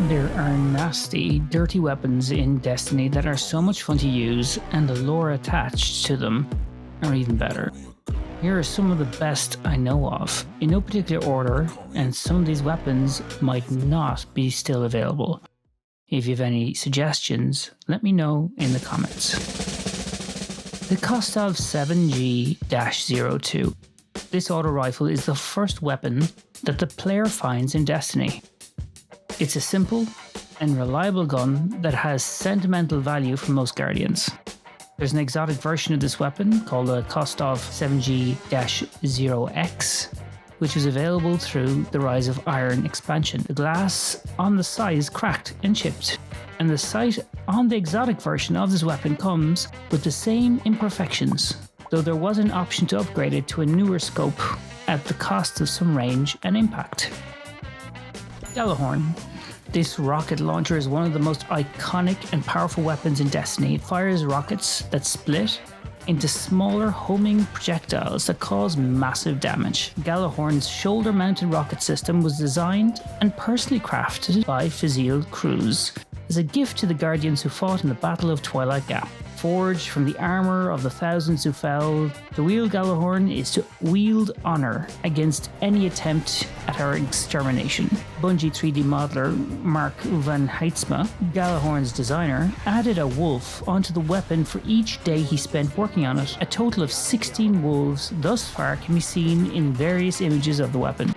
There are nasty, dirty weapons in Destiny that are so much fun to use, and the lore attached to them are even better. Here are some of the best I know of, in no particular order, and some of these weapons might not be still available. If you have any suggestions, let me know in the comments. The Khvostov 7G-02. This auto rifle is the first weapon that the player finds in Destiny. It's a simple and reliable gun that has sentimental value for most Guardians. There's an exotic version of this weapon called the Khvostov 7G-0X, which was available through the Rise of Iron expansion. The glass on the side is cracked and chipped, and the sight on the exotic version of this weapon comes with the same imperfections, though there was an option to upgrade it to a newer scope at the cost of some range and impact. Gjallarhorn. This rocket launcher is one of the most iconic and powerful weapons in Destiny. It fires rockets that split into smaller homing projectiles that cause massive damage. Gjallarhorn's shoulder-mounted rocket system was designed and personally crafted by Vigilance as a gift to the Guardians who fought in the Battle of Twilight Gap. Forged from the armour of the thousands who fell, to wield Gjallarhorn is to wield honour against any attempt at our extermination. Bungie 3D modeler Mark van Heidsma, Gjallarhorn's designer, added a wolf onto the weapon for each day he spent working on it. A total of 16 wolves thus far can be seen in various images of the weapon.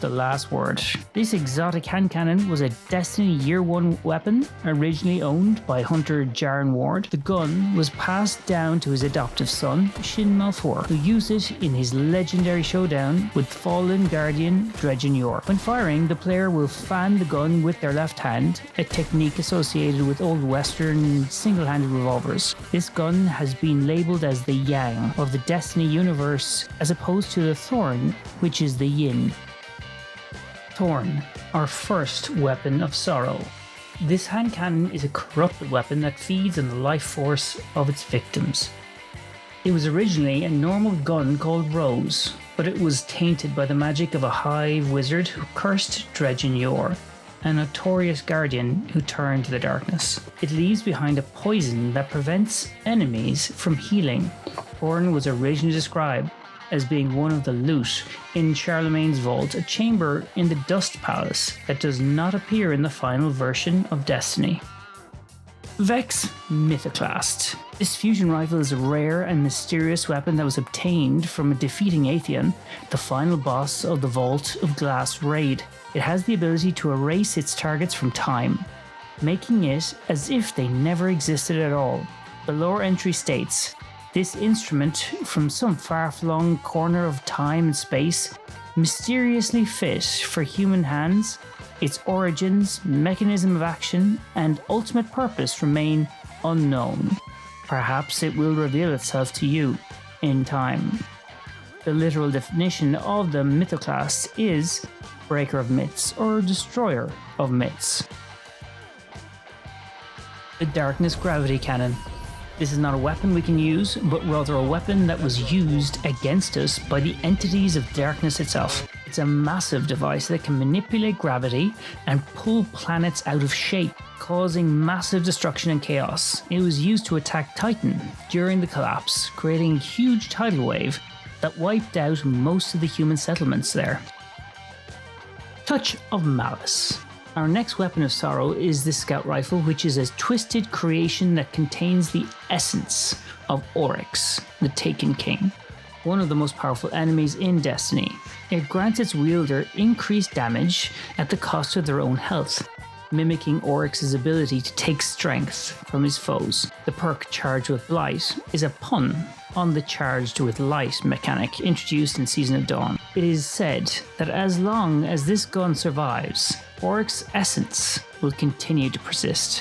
The last word. This exotic hand cannon was a Destiny Year 1 weapon, originally owned by Hunter Jaren Ward. The gun was passed down to his adoptive son, Shin Malfour, who used it in his legendary showdown with fallen Guardian Dredgen Yor. When firing, the player will fan the gun with their left hand, a technique associated with old Western single-handed revolvers. This gun has been labelled as the Yang of the Destiny universe, as opposed to the Thorn, which is the Yin. Thorn, our first weapon of sorrow. This hand cannon is a corrupted weapon that feeds on the life force of its victims. It was originally a normal gun called Rose, but it was tainted by the magic of a hive wizard who cursed Dredgen Yor, a notorious guardian who turned to the darkness. It leaves behind a poison that prevents enemies from healing. Thorn was originally described as being one of the loot in Charlemagne's vault, a chamber in the Dust Palace that does not appear in the final version of Destiny. Vex Mythoclast. This fusion rifle is a rare and mysterious weapon that was obtained from defeating Atheon, the final boss of the Vault of Glass raid. It has the ability to erase its targets from time, making it as if they never existed at all. The lore entry states, this instrument, from some far-flung corner of time and space, mysteriously fit for human hands, its origins, mechanism of action, and ultimate purpose remain unknown. Perhaps it will reveal itself to you in time. The literal definition of the Mythoclast is breaker of myths or destroyer of myths. The Darkness Gravity Cannon. This is not a weapon we can use, but rather a weapon that was used against us by the entities of darkness itself. It's a massive device that can manipulate gravity and pull planets out of shape, causing massive destruction and chaos. It was used to attack Titan during the collapse, creating a huge tidal wave that wiped out most of the human settlements there. Touch of Malice. Our next weapon of sorrow is the Scout Rifle, which is a twisted creation that contains the essence of Oryx, the Taken King, one of the most powerful enemies in Destiny. It grants its wielder increased damage at the cost of their own health, mimicking Oryx's ability to take strength from his foes. The perk Charged with Blight is a pun on the Charged with Light mechanic introduced in Season of Dawn. It is said that as long as this gun survives, Oryx's essence will continue to persist.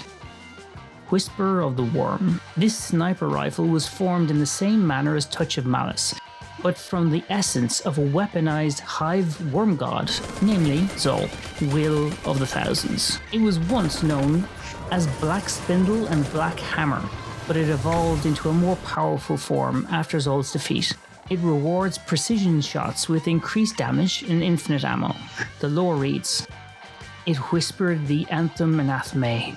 Whisper of the Worm. This sniper rifle was formed in the same manner as Touch of Malice, but from the essence of a weaponized hive worm god, namely Zol, Will of the Thousands. It was once known as Black Spindle and Black Hammer, but it evolved into a more powerful form after Zol's defeat. It rewards precision shots with increased damage and infinite ammo. The lore reads, "It whispered the anthem anathema,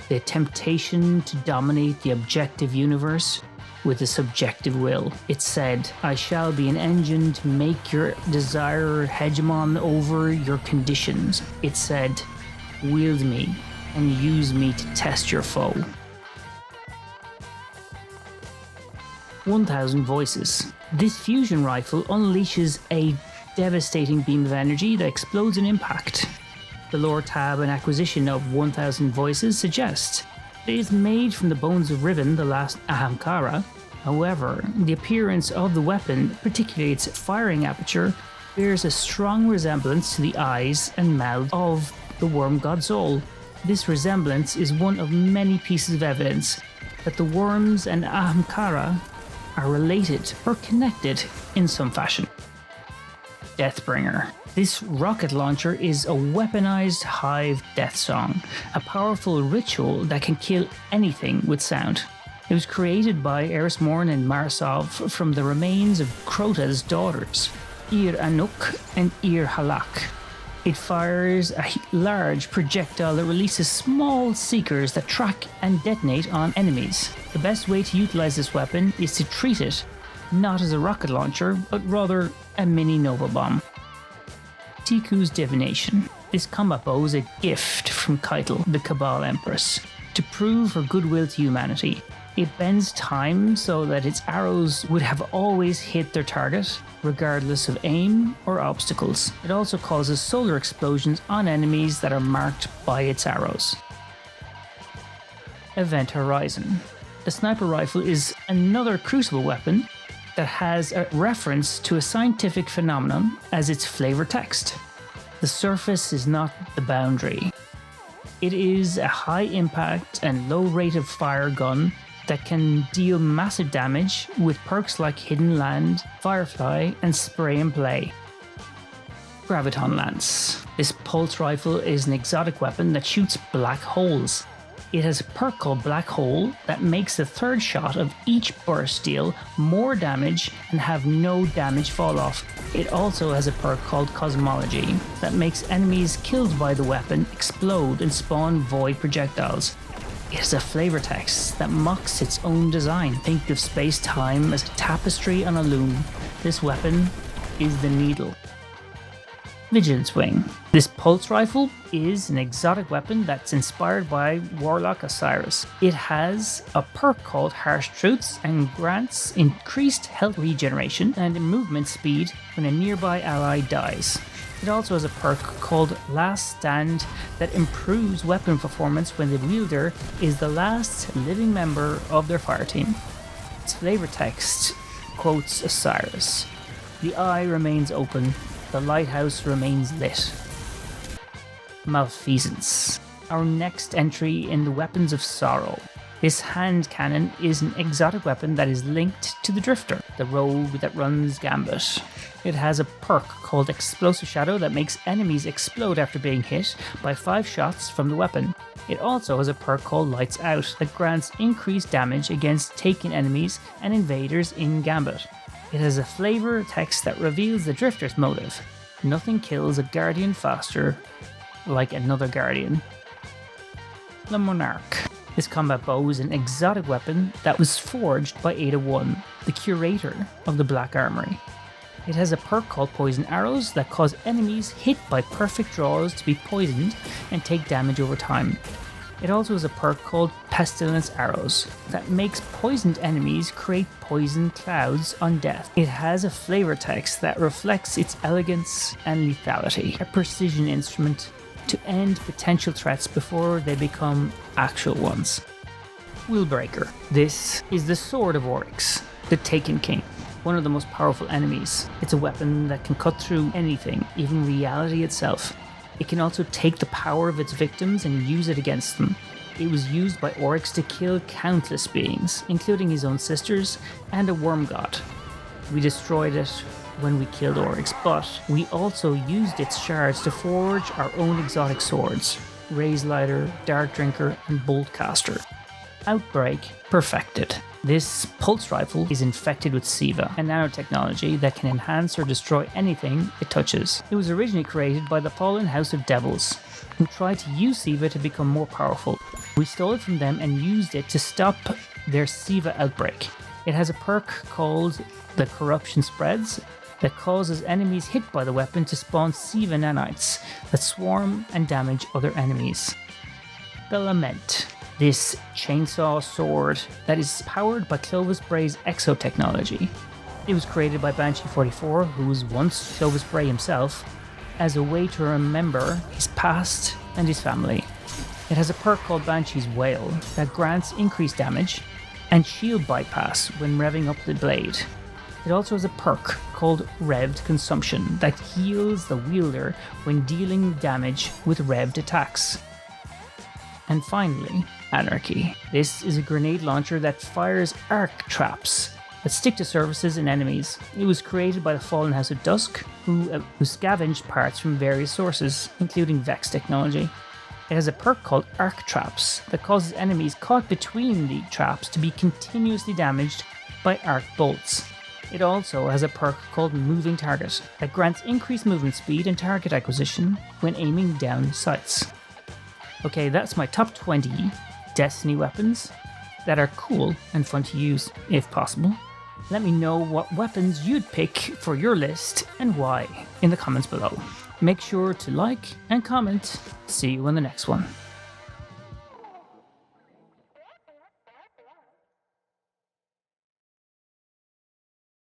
the temptation to dominate the objective universe with a subjective will. It said, I shall be an engine to make your desire hegemon over your conditions. It said, wield me and use me to test your foe." 1000 Voices. This fusion rifle unleashes a devastating beam of energy that explodes on impact. The lore tab and acquisition of 1000 Voices suggests it is made from the bones of Riven, the last Ahamkara. However, the appearance of the weapon, particularly its firing aperture, bears a strong resemblance to the eyes and mouth of the worm god Soul. This resemblance is one of many pieces of evidence that the worms and Ahamkara are related or connected in some fashion. Deathbringer. This rocket launcher is a weaponized hive death song, a powerful ritual that can kill anything with sound. It was created by Eris Morn and Marisov from the remains of Crota's daughters, Ir Anuk and Ir Halak. It fires a large projectile that releases small seekers that track and detonate on enemies. The best way to utilize this weapon is to treat it not as a rocket launcher, but rather a mini Nova Bomb. Ticuu's Divination. This combat bow is a gift from Keitel, the Cabal Empress, to prove her goodwill to humanity. It bends time so that its arrows would have always hit their target, regardless of aim or obstacles. It also causes solar explosions on enemies that are marked by its arrows. Event Horizon. The sniper rifle is another Crucible weapon that has a reference to a scientific phenomenon as its flavor text. The surface is not the boundary. It is a high impact and low rate of fire gun that can deal massive damage with perks like Hidden Land, Firefly, and Spray and Play. Graviton Lance. This pulse rifle is an exotic weapon that shoots black holes. It has a perk called Black Hole that makes the third shot of each burst deal more damage and have no damage fall off. It also has a perk called Cosmology that makes enemies killed by the weapon explode and spawn void projectiles. It has a flavor text that mocks its own design. Think of space-time as a tapestry on a loom. This weapon is the needle. Vigilance Wing. This pulse rifle is an exotic weapon that's inspired by Warlock Osiris. It has a perk called Harsh Truths and grants increased health regeneration and movement speed when a nearby ally dies. It also has a perk called Last Stand that improves weapon performance when the wielder is the last living member of their fire team. Its flavor text quotes Osiris. The eye remains open, the lighthouse remains lit. Malfeasance. Our next entry in the Weapons of Sorrow. This hand cannon is an exotic weapon that is linked to the Drifter, the rogue that runs Gambit. It has a perk called Explosive Shadow that makes enemies explode after being hit by 5 shots from the weapon. It also has a perk called Lights Out that grants increased damage against taken enemies and invaders in Gambit. It has a flavor text that reveals the Drifter's motive. Nothing kills a Guardian faster like another Guardian. The Monarque. This combat bow is an exotic weapon that was forged by Ada 1, the curator of the Black Armory. It has a perk called Poison Arrows that cause enemies hit by perfect draws to be poisoned and take damage over time. It also has a perk called Pestilence Arrows that makes poisoned enemies create poison clouds on death. It has a flavor text that reflects its elegance and lethality, a precision instrument to end potential threats before they become actual ones. Willbreaker. This is the sword of Oryx, the Taken King, one of the most powerful enemies. It's a weapon that can cut through anything, even reality itself. It can also take the power of its victims and use it against them. It was used by Oryx to kill countless beings, including his own sisters and a worm god. We destroyed it when we killed Oryx, but we also used its shards to forge our own exotic swords, Razelighter, Dark Drinker, and Boltcaster. Outbreak Perfected. This pulse rifle is infected with SIVA, a nanotechnology that can enhance or destroy anything it touches. It was originally created by the fallen House of Devils, who tried to use SIVA to become more powerful. We stole it from them and used it to stop their SIVA outbreak. It has a perk called the Corruption Spreads that causes enemies hit by the weapon to spawn SIVA nanites that swarm and damage other enemies. The Lament. This chainsaw sword that is powered by Clovis Bray's exotechnology. It was created by Banshee44, who was once Clovis Bray himself, as a way to remember his past and his family. It has a perk called Banshee's Wail that grants increased damage and shield bypass when revving up the blade. It also has a perk called Revved Consumption that heals the wielder when dealing damage with revved attacks. And finally, Anarchy. This is a grenade launcher that fires arc traps that stick to surfaces and enemies. It was created by the Fallen House of Dusk, who scavenged parts from various sources, including Vex technology. It has a perk called Arc Traps that causes enemies caught between the traps to be continuously damaged by arc bolts. It also has a perk called Moving Target that grants increased movement speed and target acquisition when aiming down sights. Okay, that's my top 20 Destiny weapons that are cool and fun to use, if possible. Let me know what weapons you'd pick for your list and why in the comments below. Make sure to like and comment. See you in the next one.